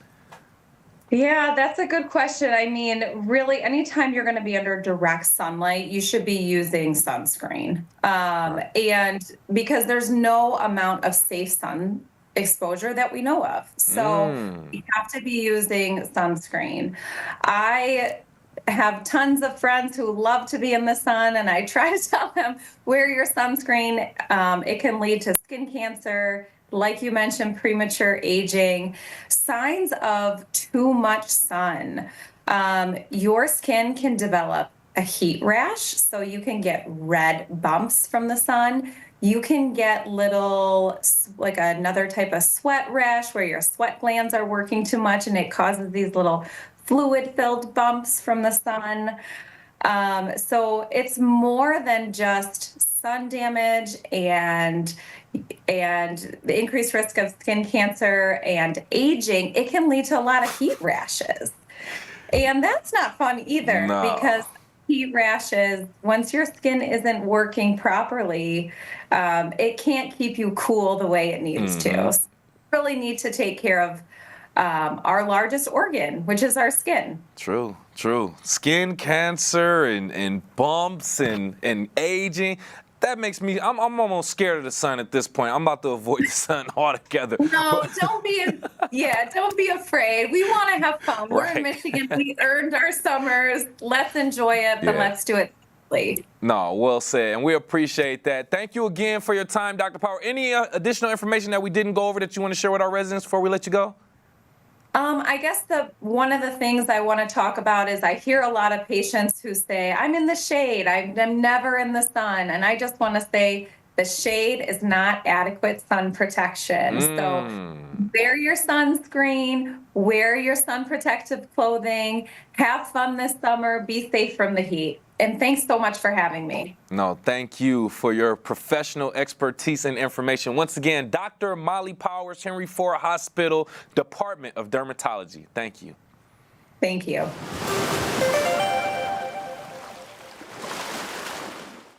Speaker 17: Yeah, that's a good question. I mean, really, anytime you're going to be under direct sunlight, you should be using sunscreen. And because there's no amount of safe sun exposure that we know of. So you have to be using sunscreen. I have tons of friends who love to be in the sun, and I try to tell them, wear your sunscreen. It can lead to skin cancer, like you mentioned, premature aging, signs of too much sun. Your skin can develop a heat rash, so you can get red bumps from the sun. You can get little, like another type of sweat rash where your sweat glands are working too much and it causes these little fluid-filled bumps from the sun. So it's more than just sun damage and the increased risk of skin cancer and aging. It can lead to a lot of heat rashes. And that's not fun either, because heat rashes, once your skin isn't working properly, it can't keep you cool the way it needs to. So we really need to take care of our largest organ, which is our skin.
Speaker 16: True. Skin cancer and bumps and aging. That makes me, I'm almost scared of the sun at this point. I'm about to avoid the sun altogether.
Speaker 17: No, don't be afraid. We want to have fun. We're in Michigan. We earned our summers. Let's enjoy it, but let's do it safely.
Speaker 16: No, well said, and we appreciate that. Thank you again for your time, Dr. Power. Any additional information that we didn't go over that you want to share with our residents before we let you go?
Speaker 17: I guess one of the things I want to talk about is I hear a lot of patients who say, I'm in the shade, I'm never in the sun. And I just want to say the shade is not adequate sun protection. So wear your sunscreen, wear your sun protective clothing, have fun this summer, be safe from the heat. And thanks so much for having me.
Speaker 16: No, thank you for your professional expertise and information. Once again, Dr. Molly Powers, Henry Ford Hospital, Department of Dermatology. Thank you.
Speaker 17: Thank you.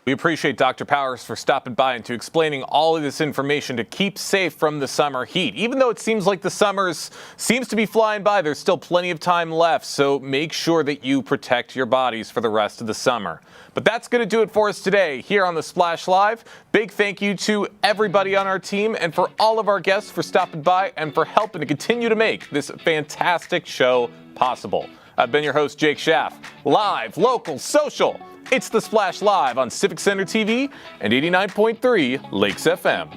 Speaker 2: We appreciate Dr. Powers for stopping by and to explaining all of this information to keep safe from the summer heat. Even though it seems like the summers seems to be flying by, there's still plenty of time left, so make sure that you protect your bodies for the rest of the summer. But that's going to do it for us today here on the Splash Live. Big thank you to everybody on our team and for all of our guests for stopping by and for helping to continue to make this fantastic show possible. I've been your host, Jake Schaff. Live, local, social. It's the Splash Live on Civic Center TV and 89.3 Lakes FM.